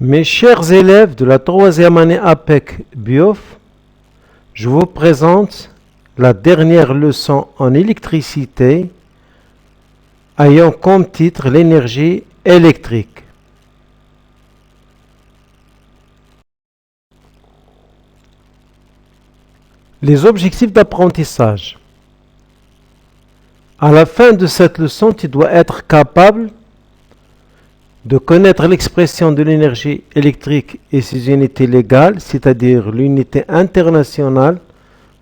Mes chers élèves de la troisième année APEC BIOF, je vous présente la dernière leçon en électricité ayant comme titre l'énergie électrique. Les objectifs d'apprentissage. À la fin de cette leçon, tu dois être capable de connaître l'expression de l'énergie électrique et ses unités légales, c'est-à-dire l'unité internationale,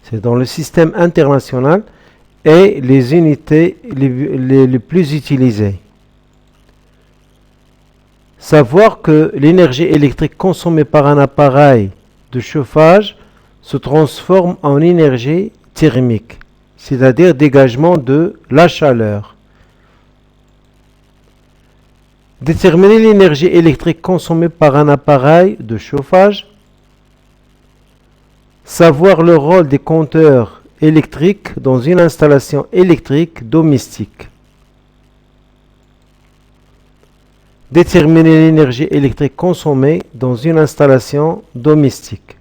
c'est dans le système international, et les unités les plus utilisées. Savoir que l'énergie électrique consommée par un appareil de chauffage se transforme en énergie thermique, c'est-à-dire dégagement de la chaleur. Déterminer l'énergie électrique consommée par un appareil de chauffage. Savoir le rôle des compteurs électriques dans une installation électrique domestique. Déterminer l'énergie électrique consommée dans une installation domestique.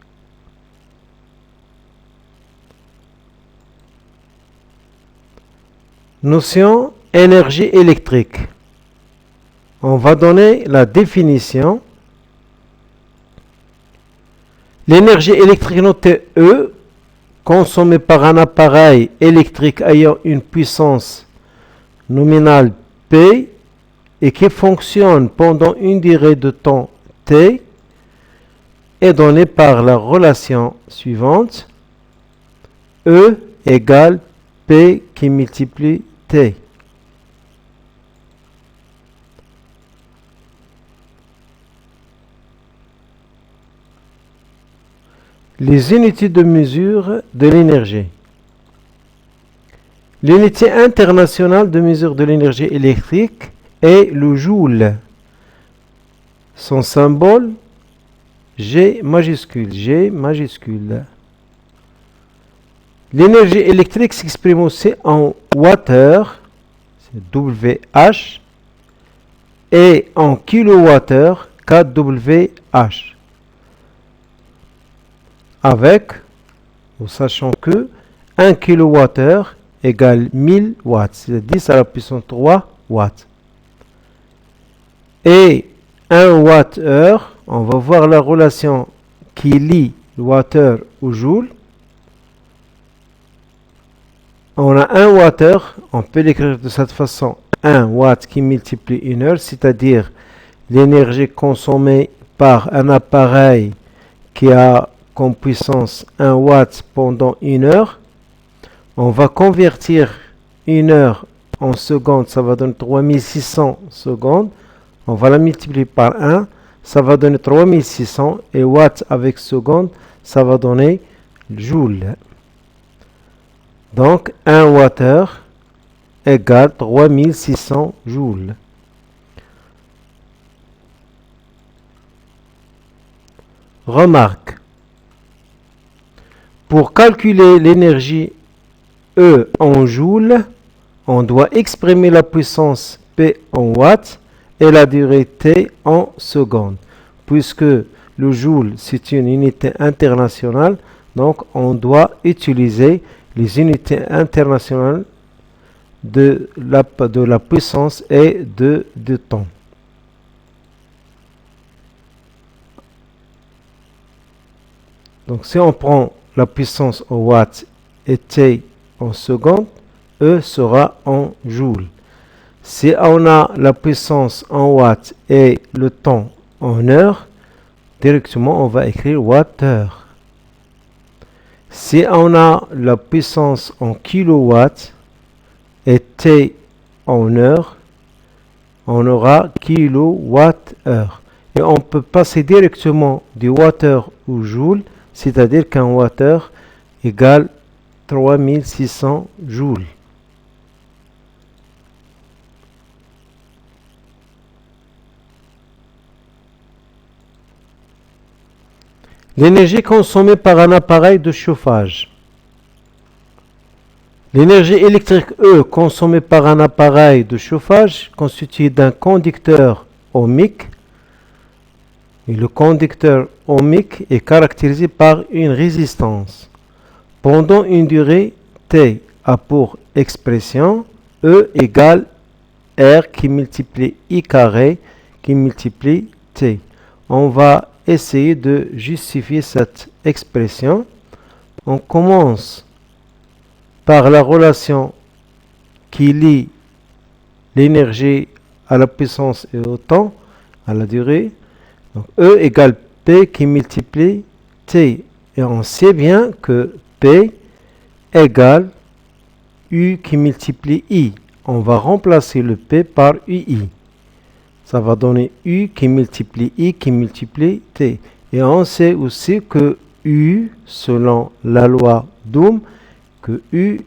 Notion énergie électrique. On va donner la définition. L'énergie électrique notée E, consommée par un appareil électrique ayant une puissance nominale P et qui fonctionne pendant une durée de temps T, est donnée par la relation suivante. E égale P qui multiplie T. Les unités de mesure de l'énergie. L'unité internationale de mesure de l'énergie électrique est le joule. Son symbole G majuscule. G majuscule. L'énergie électrique s'exprime aussi en wattheure, c'est WH, et en kilowattheure, kWh. Avec, en sachant que 1 kWh égale 1000 watts, c'est 10 à la puissance 3 watts. Et 1 Wh, on va voir la relation qui lie le wattheure au joule. On a 1 Wh, on peut l'écrire de cette façon, 1 watt qui multiplie une heure, c'est-à-dire l'énergie consommée par un appareil qui a comme puissance 1 watt pendant une heure. On va convertir une heure en secondes, ça va donner 3600 secondes. On va la multiplier par 1, ça va donner 3600, et watts avec secondes, ça va donner joule. Donc 1 wattheure égale 3600 joules. Remarque. Pour calculer l'énergie E en joules, on doit exprimer la puissance P en watts et la durée T en secondes. Puisque le joule, c'est une unité internationale, donc on doit utiliser les unités internationales de la puissance et de temps. Donc si on prend la puissance en watts et T en secondes, E sera en joules. Si on a la puissance en watts et le temps en heures, directement on va écrire wattheure. Si on a la puissance en kilowatts et T en heures, on aura kilowattheure. Et on peut passer directement du wattheure au joule, c'est-à-dire qu'un wattheure égale 3600 joules. L'énergie consommée par un appareil de chauffage. L'énergie électrique E consommée par un appareil de chauffage constitué d'un conducteur ohmique Et le conducteur ohmique est caractérisé par une résistance. Pendant une durée T a pour expression E égale R qui multiplie I carré qui multiplie T. On va essayer de justifier cette expression. On commence par la relation qui lie l'énergie à la puissance et au temps, à la durée. Donc E égale P qui multiplie T. Et on sait bien que P égale U qui multiplie I. On va remplacer le P par UI. Ça va donner U qui multiplie I qui multiplie T. Et on sait aussi que U, selon la loi d'Ohm, que U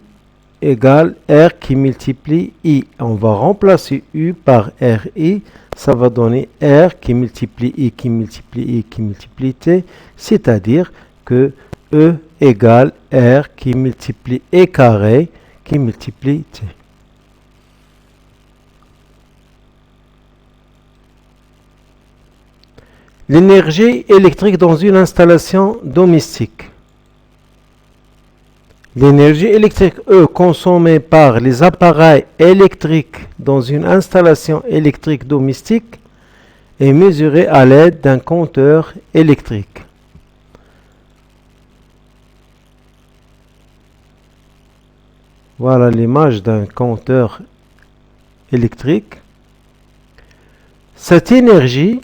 égale R qui multiplie I. On va remplacer U par RI. Ça va donner R qui multiplie I qui multiplie I qui multiplie T. C'est-à-dire que E égale R qui multiplie E carré qui multiplie T. L'énergie électrique dans une installation domestique. L'énergie électrique E consommée par les appareils électriques dans une installation électrique domestique est mesurée à l'aide d'un compteur électrique. Voilà l'image d'un compteur électrique. Cette énergie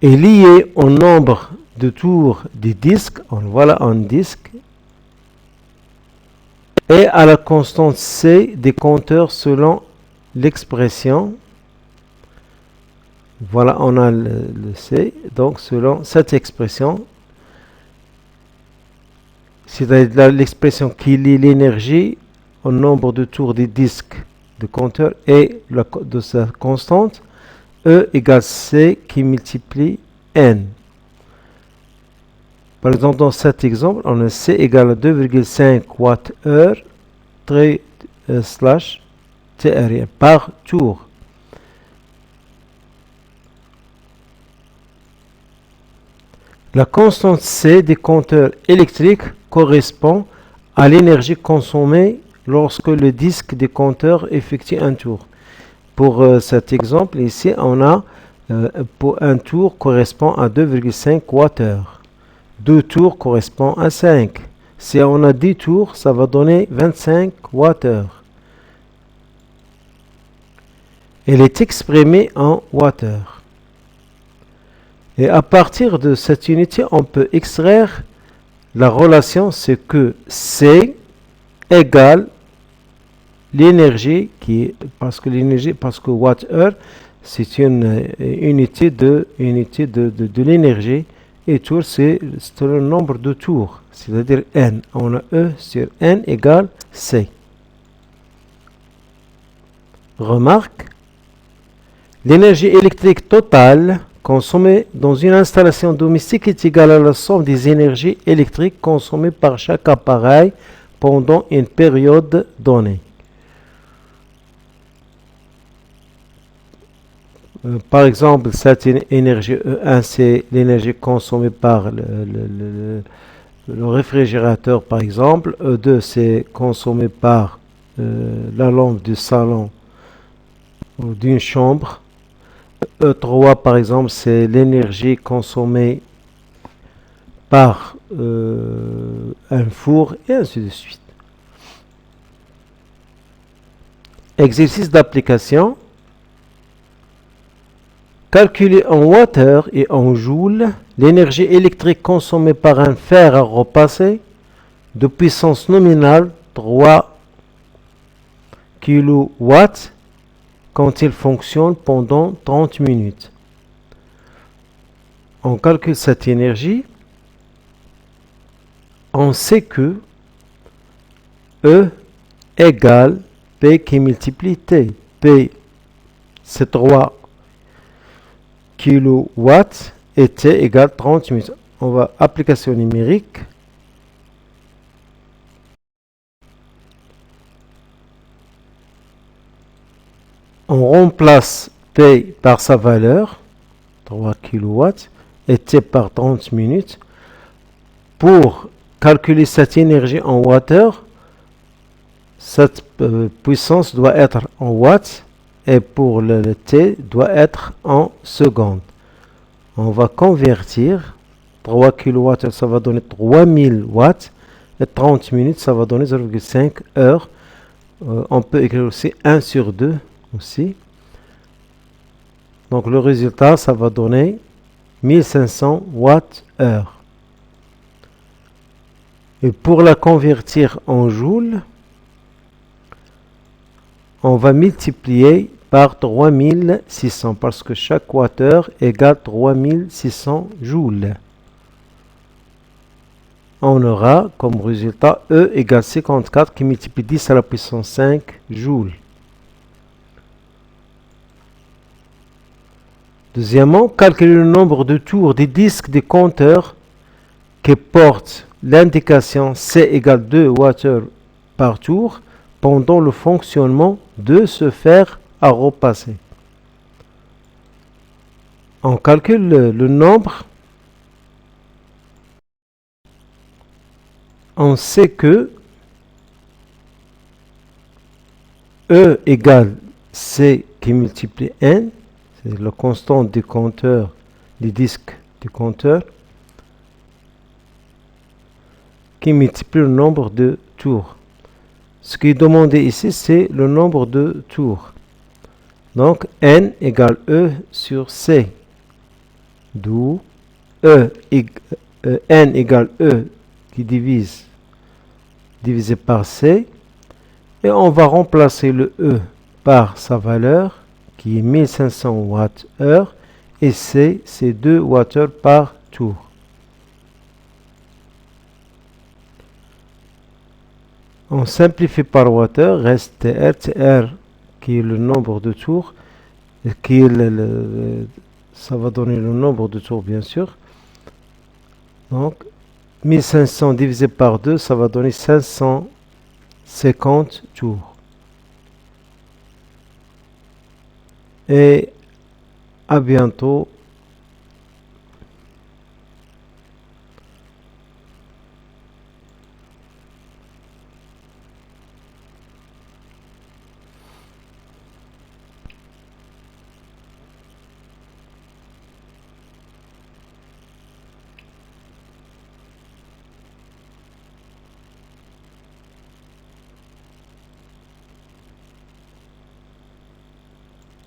est liée au nombre de tours des disques, voilà un disque, et à la constante C des compteurs selon l'expression. Voilà, on a le C, donc selon cette expression, c'est-à-dire l'expression qui lie l'énergie au nombre de tours des disques de compteur et de sa constante, E égale C qui multiplie N. Par exemple, dans cet exemple, on a C égale 2,5 Wh/TR par tour. La constante C des compteurs électriques correspond à l'énergie consommée lorsque le disque des compteurs effectue un tour. Pour cet exemple, ici, on a pour un tour correspond à 2,5 Wh. 2 tours correspond à 5. Si on a 10 tours, ça va donner 25 Wh. Elle est exprimée en Wh. Et à partir de cette unité, on peut extraire la relation, c'est que C égale l'énergie parce que Wh c'est une unité de l'énergie. Et tour, c'est le nombre de tours, c'est-à-dire N. On a E sur N égale C. Remarque, l'énergie électrique totale consommée dans une installation domestique est égale à la somme des énergies électriques consommées par chaque appareil pendant une période donnée. Par exemple, cette énergie E1, c'est l'énergie consommée par le réfrigérateur, par exemple. E2, c'est consommé par la lampe du salon ou d'une chambre. E3, par exemple, c'est l'énergie consommée par un four, et ainsi de suite. Exercice d'application. Calculer en watts et en joules l'énergie électrique consommée par un fer à repasser de puissance nominale 3 kW quand il fonctionne pendant 30 minutes. On calcule cette énergie. On sait que E égale P qui multiplie T. P, c'est 3 kW et T égale 30 minutes. On va application numérique. On remplace P par sa valeur, 3 kW, et T par 30 minutes. Pour calculer cette énergie en wattheure, cette puissance doit être en watts et pour le T doit être en secondes. On va convertir 3 kW, ça va donner 3000 watts et 30 minutes, ça va donner 0,5 heures. On peut écrire aussi 1 sur 2 aussi. Donc le résultat, ça va donner 1500 watts-heure. Et pour la convertir en joules, on va multiplier par 3600 parce que chaque wattheure égale 3600 joules. On aura comme résultat E égale 54 qui multiplie 10 à la puissance 5 joules. Deuxièmement, calculer le nombre de tours des disques des compteurs qui portent l'indication C égale 2 wattheures par tour pendant le fonctionnement de ce fer à repasser. On calcule le nombre. On sait que E égale C qui multiplie N, c'est la constante du compteur, du disque du compteur, qui multiplie le nombre de tours. Ce qui est demandé ici, c'est le nombre de tours. Donc, N égale E sur C. D'où N égale E qui divisé par C. Et on va remplacer le E par sa valeur, qui est 1500 watts-heure. Et C, c'est 2 watts-heure par tour. On simplifie par wattheure, reste TR, TR qui est le nombre de tours, qui est ça va donner le nombre de tours bien sûr. Donc 1500 divisé par 2, ça va donner 550 tours. Et à bientôt